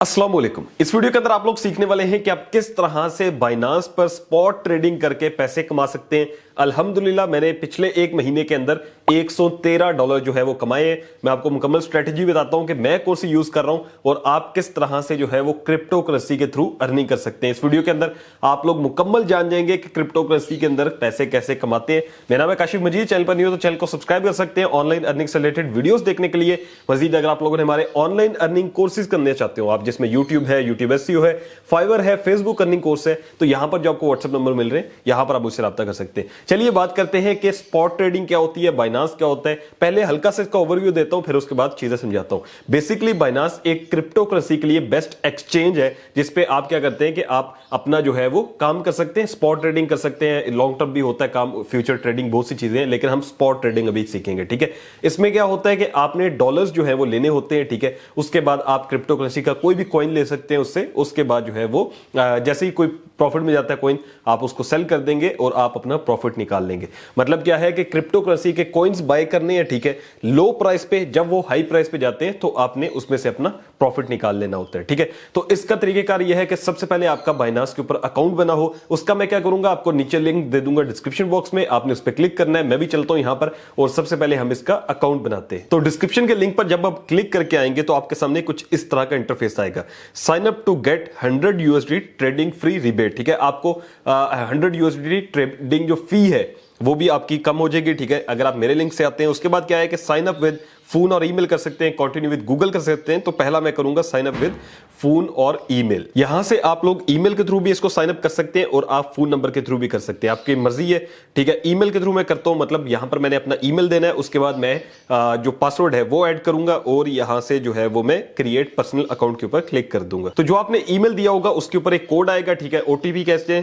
अस्सलाम वालेकुम। इस वीडियो के अंदर आप लोग सीखने वाले हैं कि आप किस तरह से बाइनांस पर स्पॉट ट्रेडिंग करके पैसे कमा सकते हैं। अल्हम्दुलिल्लाह मैंने पिछले एक महीने के अंदर $113 जो है वो कमाए हैं। मैं आपको मुकम्मल स्ट्रेटजी बताता हूं कि मैं कौन सी यूज कर रहा हूं और आप किस तरह से जो है वो क्रिप्टो करेंसी के थ्रू अर्निंग कर सकते हैं। इस वीडियो के अंदर आप लोग मुकम्मल जान जाएंगे कि क्रिप्टो करेंसी के अंदर पैसे कैसे कमाते हैं। मेरा नाम है काशिफ मजीद, चैनल पर नहीं हो तो चैनल को सब्सक्राइब कर सकते हैं ऑनलाइन अर्निंग से रिलेटेड वीडियोस देखने के लिए। मजीद अगर आप लोगों ने हमारे ऑनलाइन अर्निंग कोर्सेज करने चाहते हो आप, जिसमें यूट्यूब है, यूट्यूब एसईओ है, फाइवर है, फेसबुक अर्निंग कोर्स है, तो यहां पर जो आपको व्हाट्सएप नंबर मिल रहे हैं यहां पर आप मुझसे राब्ता कर सकते हैं। चलिए बात करते हैं कि स्पॉट ट्रेडिंग क्या होती है, बाइनांस क्या होता है। पहले हल्का से इसका ओवरव्यू देता हूं, फिर उसके बाद चीजें समझाता हूं। बेसिकली बाइनांस एक क्रिप्टो करेंसी के लिए बेस्ट एक्सचेंज है, जिसपे आप क्या करते हैं कि आप अपना जो है वो काम कर सकते हैं, स्पॉट ट्रेडिंग कर सकते हैं। लॉन्ग टर्म भी होता है काम, फ्यूचर ट्रेडिंग, बहुत सी चीजें हैं, लेकिन हम स्पॉट ट्रेडिंग अभी सीखेंगे। ठीक है, इसमें क्या होता है कि आपने डॉलर्स जो है वो लेने होते हैं। ठीक है, उसके बाद आप क्रिप्टो करेंसी का कोई भी कॉइन ले सकते हैं उससे। उसके बाद जो है वो जैसे ही कोई प्रॉफिट में जाता है कॉइन, आप उसको सेल कर देंगे और आप अपना प्रॉफिट निकाल लेंगे। मतलब क्या है कि क्रिप्टो करेंसी के कॉइन्स बाय करने हैं, ठीक है, लो प्राइस पे। जब वो हाई प्राइस पे जाते हैं तो आपने उसमें से अपना प्रॉफिट निकाल लेना होता है। ठीक है, तो इसका तरीकेकार यह है कि सबसे पहले आपका बाइनांस के ऊपर अकाउंट बना हो। उसका मैं क्या करूंगा, आपको नीचे लिंक दे दूंगा डिस्क्रिप्शन बॉक्स में, आपने उस पर क्लिक करना है। मैं भी चलता हूं यहां पर और सबसे पहले हम इसका अकाउंट बनाते हैं। तो डिस्क्रिप्शन के लिंक पर जब आप क्लिक करके आएंगे तो आपके सामने कुछ इस तरह का इंटरफेस आएगा। Sign up to get $100 trading free rebate. ठीक है, आपको $100 ट्रेडिंग जो फी है वो भी आपकी कम हो जाएगी। ठीक है, अगर आप मेरे लिंक से आते हैं। उसके बाद क्या है कि साइन अप विद फोन और ईमेल कर सकते हैं, कंटिन्यू विद गूगल कर सकते हैं। तो पहला मैं करूंगा साइन अप विद फोन और ईमेल। यहां से आप लोग ईमेल के थ्रू भी इसको साइन अप कर सकते हैं और आप फोन नंबर के थ्रू भी कर सकते हैं, आपकी मर्जी है। ठीक है, ईमेल के थ्रू मैं करता हूं, मतलब यहां पर मैंने अपना ईमेल देना है। उसके बाद मैं जो पासवर्ड है वो ऐड करूंगा और यहां से जो है वो मैं क्रिएट पर्सनल अकाउंट के ऊपर क्लिक कर दूंगा। तो जो आपने ईमेल दिया होगा उसके ऊपर एक कोड आएगा। ठीक है, ओटीपी कैसे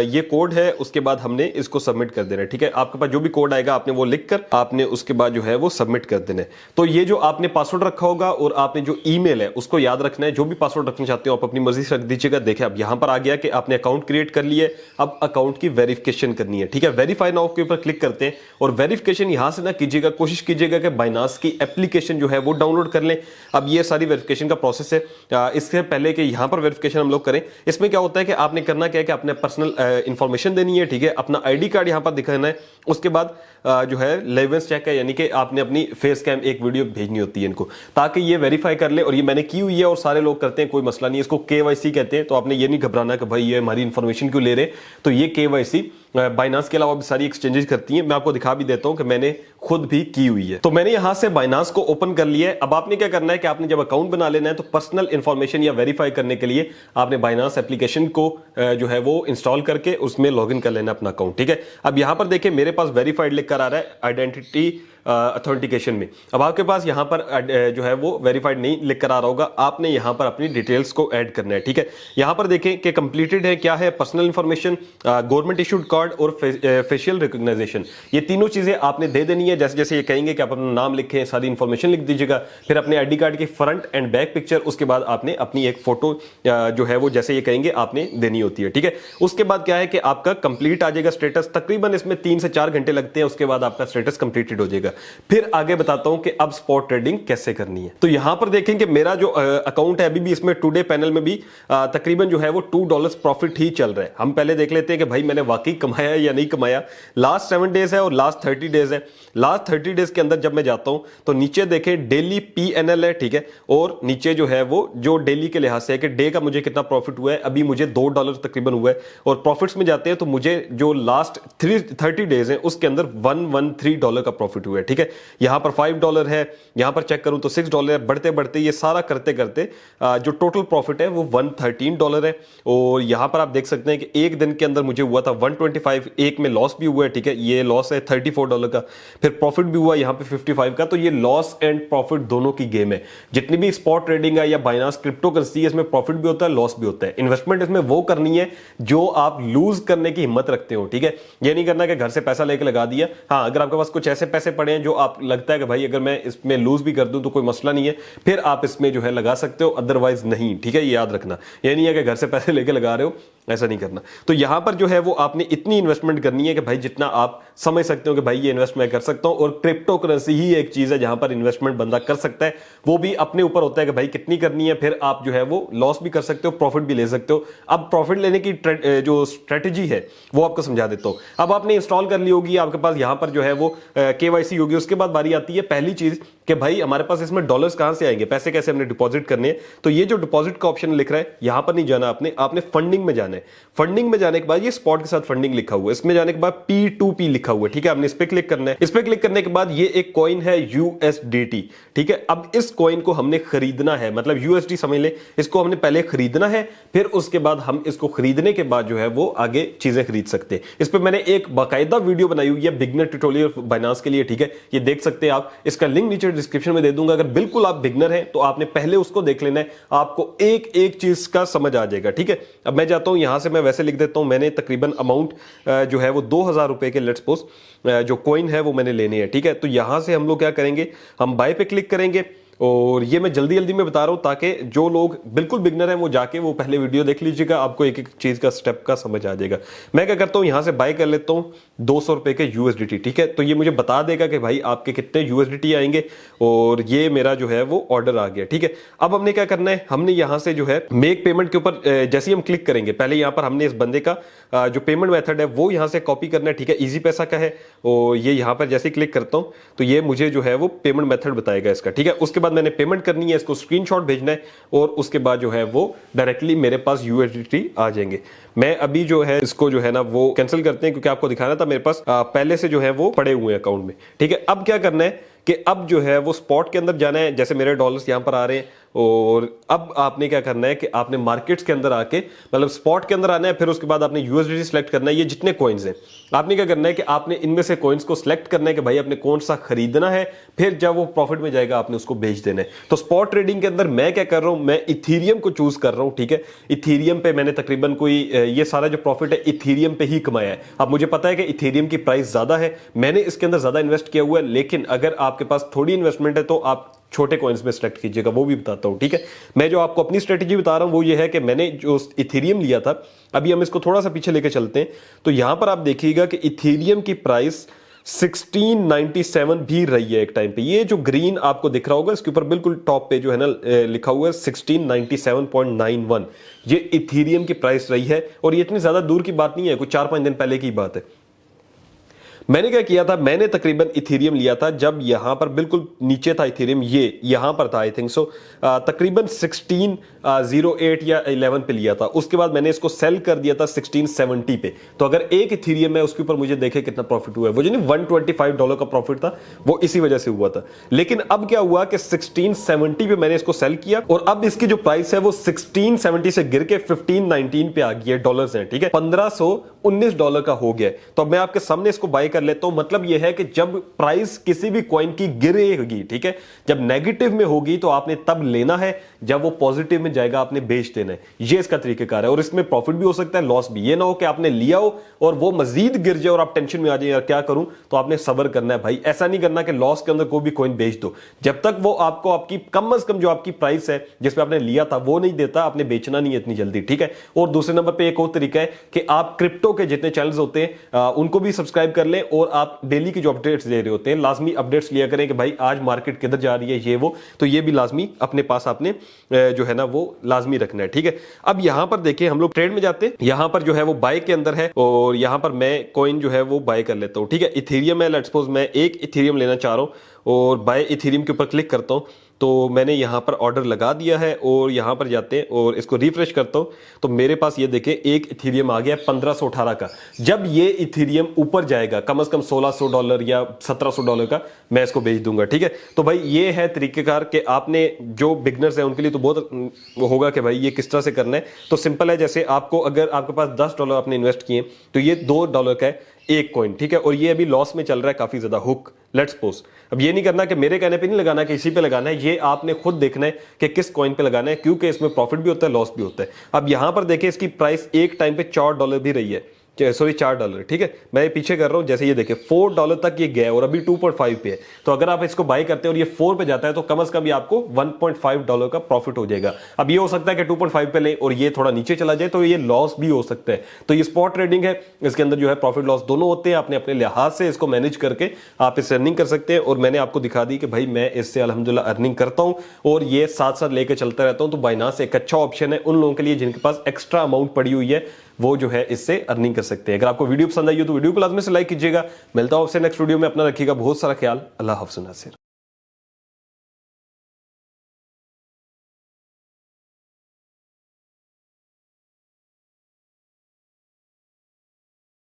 ये कोड है, उसके बाद हमने इसको सबमिट कर देना है। ठीक है, आपके पास जो भी कोड आएगा आपने वो लिखकर आपने उसके बाद जो है वो सबमिट कर देना है। तो ये जो आपने पासवर्ड रखा होगा और आपने जो ईमेल है उसको याद रखना है। जो भी पासवर्ड रखना चाहते हो आप अपनी मर्जी से रख दीजिएगा। देखिए अब यहां पर आ गया कि आपने अकाउंट क्रिएट कर लिया है, अब अकाउंट की वेरिफिकेशन करनी है। ठीक है, वेरीफाई नाउ के ऊपर क्लिक करते हैं और वेरिफिकेशन यहां से ना कीजिएगा, कोशिश कीजिएगा कि बाइनांस की एप्लीकेशन जो है वो डाउनलोड कर लें। अब ये सारी वेरिफिकेशन का प्रोसेस है। इससे पहले कि यहां पर वेरिफिकेशन हम लोग करें, इसमें क्या होता है कि आपने करना क्या है कि आपने पर्सनल इंफॉर्मेशन देनी है। ठीक है, अपना आईडी कार्ड यहां पर दिखाना है। उसके बाद जो है लेवेंस चेक है, यानी कि आपने अपनी फेस कैम एक वीडियो भेजनी होती है इनको, ताकि ये वेरीफाई कर ले। और ये मैंने की हुई है और सारे लोग करते हैं, कोई मसला नहीं है। इसको केवाईसी कहते हैं। तो आपने ये नहीं घबराना कि भाई ये हमारी इंफॉर्मेशन क्यों ले रहे। तो ये केवाईसी बाइनांस के अलावा भी सारी एक्सचेंजेस करती हैं। मैं आपको दिखा भी देता हूं कि मैंने खुद भी की हुई है। तो मैंने यहां से बाइनांस को ओपन कर लिया है। अब आपने क्या करना है कि आपने जब अकाउंट बना लेना है तो पर्सनल इंफॉर्मेशन या वेरीफाई करने के लिए आपने बाइनांस एप्लीकेशन को जो है वो इंस्टॉल करके उसमें लॉगिन कर लेना अपना अकाउंट। ठीक है, अब यहां पर देखिए मेरे पास वेरीफाइड लिखकर आ रहा है आइडेंटिटी ऑथेंटिकेशन में। अब आपके पास यहां पर जो है वो वेरीफाइड नहीं लिख कर आ रहा होगा, आपने यहां पर अपनी डिटेल्स को ऐड करना है। ठीक है, यहां पर देखें कि कंप्लीटेड है, क्या है, personal information, government issued card और फेशियल रिकॉग्नाइजेशन। ये तीनों चीजें आपने दे देनी है। जैसे जैसे ये कहेंगे कि आप अपना नाम लिखें, सारी इंफॉर्मेशन लिख दीजिएगा, फिर अपने आईडी कार्ड की फ्रंट एंड बैक पिक्चर, उसके बाद आपने अपनी एक फोटो जो है वो जैसे ये कहेंगे आपने देनी होती है। ठीक है, उसके बाद क्या है कि आपका कंप्लीट आ जाएगा स्टेटस। तकरीबन इसमें 3 से 4 घंटे लगते हैं, उसके बाद आपका स्टेटस कंप्लीटेड हो जाएगा। फिर आगे बताता हूं कि अब स्पॉट ट्रेडिंग कैसे करनी है। तो यहां पर देखें कि मेरा जो अकाउंट है अभी भी इसमें टुडे पैनल में भी तकरीबन जो है वो $2 प्रॉफिट ही चल रहा है। हम पहले देख लेते हैं कि भाई मैंने वाकई कमाया या नहीं कमाया। लास्ट 7 डेज है और लास्ट 30 डेज है। लास्ट 30 डेज के अंदर जब मैं जाता हूं तो नीचे देखें डेली PNL है। ठीक है, और नीचे जो है वो जो डेली के लिहाज से है कि डे का मुझे कितना प्रॉफिट हुआ है, अभी मुझे $2 तकरीबन हुआ है। और प्रॉफिट्स में जाते हैं तो मुझे जो लास्ट 30 डेज है उसके अंदर $113 का प्रॉफिट हुआ है। ठीक है, यहां पर $5 है, यहां पर चेक करूं तो $6 है। बढ़ते बढ़ते ये सारा करते करते जो टोटल प्रॉफिट है वो $113 है। और यहां पर आप देख सकते हैं कि एक दिन के अंदर मुझे हुआ था 125, एक में लॉस भी हुआ है। ठीक है, ये लॉस है $34 का, फिर प्रॉफिट भी हुआ यहां पे 55 का। तो ये लॉस एंड प्रॉफिट दोनों की गेम है। जितनी भी स्पॉट ट्रेडिंग है या बाइनांस क्रिप्टो करेंसी है, इसमें प्रॉफिट भी होता है, लॉस भी होता है। इन्वेस्टमेंट इसमें वो करनी है जो आप लूज करने की हिम्मत रखते हो। ठीक है, ये नहीं करना कि घर से पैसा लेके लगा दिया। हाँ, अगर आपके पास कुछ ऐसे पैसे पड़े हैं जो आप लगता है कि भाई अगर मैं इसमें लूज भी कर दूं तो कोई मसला नहीं है, फिर आप इसमें जो है लगा सकते हो, अदरवाइज नहीं। ठीक है, ये याद रखना। ये नहीं है कि घर से पैसे लेके लगा रहे हो ऐसा नहीं करना। तो यहां पर जो है वो आपने इतनी इन्वेस्टमेंट करनी है कि भाई जितना आप समझ सकते हो कि भाई ये इन्वेस्ट मैं कर सकता हूं। और क्रिप्टो करेंसी ही एक चीज है जहां पर इन्वेस्टमेंट बंदा कर सकता है, वो भी अपने ऊपर होता है कि भाई कितनी करनी है। फिर आप जो है वो लॉस भी कर सकते हो, प्रॉफिट भी ले सकते हो। अब प्रॉफिट लेने की जो स्ट्रेटेजी है वो आपको समझा देता हूं। अब आपने इंस्टॉल कर ली होगी, आपके पास यहां पर जो है वो केवाईसी होगी। उसके बाद बारी आती है पहली चीज कि भाई हमारे पास इसमें डॉलर्स कहां से आएंगे, पैसे कैसे हमने डिपॉजिट करने हैं। तो ये जो डिपॉजिट का ऑप्शन लिख रहा है यहां पर नहीं जाना आपने फंडिंग में जाना है। फंडिंग में जाने के बाद ये स्पॉट के साथ फंडिंग लिखा हुआ है, इसमें जाने के बाद P2P लिखा हुआ है, ठीक है। आपने इस पे क्लिक करना है। इस पे क्लिक करने के बाद ये एक कॉइन है USDT, ठीक है। अब इस कॉइन को हमने खरीदना है, मतलब USD समझ ले, इसको हमने पहले खरीदना है, फिर उसके बाद हम इसको खरीदने के बाद जो है वो आगे चीजें खरीद सकते हैं। इस पे मैंने एक बाकायदा वीडियो बनाई हुई है बिगनर ट्यूटोरियल बाइनांस के लिए, ठीक है। ये देख सकते हैं आप, इसका लिंक नीचे डिस्क्रिप्शन में दे दूंगा। अगर बिल्कुल आप बिगनर हैं तो आपने पहले उसको देख लेना है, आपको एक एक चीज का समझ आ जाएगा, ठीक है। अब मैं जाता हूं यहां से, मैं वैसे लिख देता हूं, मैंने तकरीबन अमाउंट जो है वो 2000 रुपए के लेट्स सपोज जो कॉइन है वो मैंने लेने हैं, ठीक है। तो यहां से हम लोग क्या करेंगे, हम बाय पे क्लिक करेंगे। और ये मैं जल्दी जल्दी में बता रहा हूं ताकि जो लोग बिल्कुल बिगनर हैं वो जाके वो पहले वीडियो देख लीजिएगा, आपको एक एक चीज का स्टेप का समझ आ जाएगा। मैं क्या करता हूं, यहां से बाय कर लेता हूं 200 रुपए के USDT, ठीक है। तो ये मुझे बता देगा कि भाई आपके कितने USDT आएंगे, और ये मेरा जो है वो ऑर्डर आ गया, ठीक है। अब हमने क्या करना है, हमने यहां से जो है मेक पेमेंट के ऊपर जैसे ही हम क्लिक करेंगे, पहले यहां पर हमने इस बंदे का जो पेमेंट मेथड है वो यहां से कॉपी करना है, ठीक है। इजी पैसा का है, और ये यहां पर जैसे ही क्लिक करता हूं तो ये मुझे जो है वो पेमेंट मेथड बताएगा इसका, ठीक है। उसके बाद मैंने पेमेंट करनी है, इसको स्क्रीनशॉट भेजना है, और उसके बाद जो है वो डायरेक्टली मेरे पास USDT आ जाएंगे। मैं अभी जो है इसको जो है ना वो कैंसिल करते हैं, क्योंकि आपको दिखाना था मेरे पास पहले से जो है वो पड़े हुए हैं अकाउंट में, ठीक है। अब क्या करना है कि अब जो है वो स्पॉट के अंदर जाना है, जैसे मेरे डॉलर्स यहां पर आ रहे हैं, और अब आपने क्या करना है कि आपने मार्केट्स के अंदर आके मतलब स्पॉट के अंदर आना है, फिर उसके बाद आपने USDT सिलेक्ट करना है। ये जितने कॉइन्स हैं आपने क्या करना है कि आपने इनमें से कॉइन्स को सिलेक्ट करना है कि भाई आपने कौन सा खरीदना है, फिर जब वो प्रॉफिट में जाएगा आपने उसको बेच देना है। तो स्पॉट ट्रेडिंग के अंदर मैं क्या कर रहा हूं, मैं इथीरियम को चूज कर रहा हूं, ठीक है। इथीरियम पे मैंने तकरीबन कोई ये सारा जो प्रॉफिट है इथीरियम पे ही कमाया है। अब मुझे पता है कि इथीरियम की प्राइस ज्यादा है, मैंने इसके अंदर ज्यादा इन्वेस्ट किया हुआ है, लेकिन अगर आपके पास थोड़ी इन्वेस्टमेंट है तो आप छोटे कॉइन्स में सिलेक्ट कीजिएगा, वो भी बताता हूं, ठीक है। मैं जो आपको अपनी स्ट्रेटेजी बता रहा हूं वो ये है कि मैंने जो इथेरियम लिया था, अभी हम इसको थोड़ा सा पीछे लेके चलते हैं, तो यहां पर आप देखिएगा कि इथेरियम की प्राइस 1697 भी रही है एक टाइम पे। ये जो ग्रीन आपको दिख रहा होगा इसके ऊपर बिल्कुल टॉप पे जो है ना लिखा हुआ है 1697.91, ये इथेरियम की प्राइस रही है। और ये इतनी ज्यादा दूर की बात नहीं है, कुछ 4-5 दिन पहले की बात है। मैंने क्या किया था, मैंने तकरीबन इथेरियम लिया था जब यहां पर बिल्कुल नीचे था इथेरियम, ये यहां पर था आई थिंक सो, तकरीबन 1608 या 11 पे लिया था। उसके बाद मैंने इसको सेल कर दिया था 1670 पे। तो अगर एक इथेरियम है उसके ऊपर मुझे देखे कितना प्रॉफिट हुआ है, वो जो नहीं $125 का प्रॉफिट था वो इसी वजह से हुआ था। लेकिन अब क्या हुआ कि 1670 पे मैंने इसको सेल किया, और अब इसकी जो प्राइस है वो 1670 से गिर के 1519 पे आ गई है, डॉलर्स है, ठीक है। $1519 का हो गया। तो अब मैं आपके सामने इसको बाय कर लेता हूं। मतलब यह है कि जब प्राइस किसी भी कॉइन की गिरेगी, ठीक है, जब नेगेटिव में होगी तो आपने तब लेना है, जब वो पॉजिटिव में जाएगा आपने बेच देना है। ये इसका तरीकेकार है, और इसमें प्रॉफिट भी हो सकता है, लॉस भी। ये ना हो कि आपने लिया हो और वो मजीद गिर जाए और आप टेंशन में आ जाए यार क्या करूं, तो आपने सब्र करना है भाई। ऐसा नहीं करना कि लॉस के अंदर कोई भी कॉइन बेच दो, जब तक वो आपको आपकी कम से कम जो आपकी प्राइस है जिसपे आपने लिया था वो नहीं देता, आपने बेचना नहीं है इतनी जल्दी, ठीक है। और दूसरे नंबर पे एक और तरीका है कि आप क्रिप्टो के जितने चैनल्स होते हैं उनको भी सब्सक्राइब कर लें, और आप डेली की जो अपडेट्स दे रहे होते हैं लाजमी अपडेट्स लिया करें कि भाई आज मार्केट किधर जा रही है, ये वो। तो ये भी लाजमी अपने पास आपने जो है ना वो लाजमी रखना है, ठीक है। अब यहां पर देखिए हम लोग ट्रेड में जाते हैं, यहां पर जो है वो बाय के अंदर है, और यहां पर मैं कॉइन जो है वो बाय कर लेता हूं, ठीक है। इथेरियम है, लेट्स सपोज मैं एक इथेरियम लेना चाह रहा हूं, और बाय इथेरियम के ऊपर क्लिक करता हूं। तो मैंने यहां पर ऑर्डर लगा दिया है, और यहां पर जाते हैं और इसको रिफ्रेश करता हूं तो मेरे पास ये देखें एक इथेरियम आ गया 1518 का। जब ये इथेरियम ऊपर जाएगा कम से कम $1600 या $1700 का, मैं इसको बेच दूंगा, ठीक है। तो भाई ये है तरीकेकार कि आपने जो बिगनर्स हैं उनके लिए तो बहुत होगा कि भाई ये किस तरह से करना है। तो सिंपल है, जैसे आपको अगर आपके पास $10 आपने इन्वेस्ट किए तो ये $2 का है एक कॉइन, ठीक है। और ये अभी लॉस में चल रहा है काफी ज्यादा, हुक लेट्स सपोज। अब ये नहीं करना कि मेरे कहने पे नहीं लगाना कि इसी पे लगाना है, ये आपने खुद देखना है कि किस कॉइन पे लगाना है, क्योंकि इसमें प्रॉफिट भी होता है लॉस भी होता है। अब यहां पर देखिए इसकी प्राइस एक टाइम पे $4 भी रही है, सॉरी $4, ठीक है। मैं ये पीछे कर रहा हूं, जैसे ये देखिए $4 तक ये गया और अभी 2.5 पे है। तो अगर आप इसको बाय करते हैं और ये 4 पे जाता है तो कम से कम आपको $1.5 का प्रॉफिट हो जाएगा। अब ये हो सकता है कि 2.5 पे लें और ये थोड़ा नीचे चला जाए तो ये लॉस भी हो सकता है। तो ये स्पॉट ट्रेडिंग है, इसके अंदर जो है प्रॉफिट लॉस दोनों होते हैं। आपने अपने लिहाज से इसको मैनेज करके आप इससे अर्निंग कर सकते हैं। और मैंने आपको दिखा दी कि भाई मैं इससे अल्हम्दुलिल्लाह अर्निंग करता हूं और ये साथ साथ लेके चलता रहता हूं। तो बाइनांस एक अच्छा ऑप्शन है उन लोगों के लिए जिनके पास एक्स्ट्रा अमाउंट पड़ी हुई है, वो जो है इससे अर्निंग कर सकते हैं। अगर आपको वीडियो पसंद आई हो तो वीडियो को लाजमी से लाइक कीजिएगा। मिलता हूं आपसे नेक्स्ट वीडियो में। अपना रखिएगा बहुत सारा ख्याल। अल्लाह हाफ़िज़ नासिर।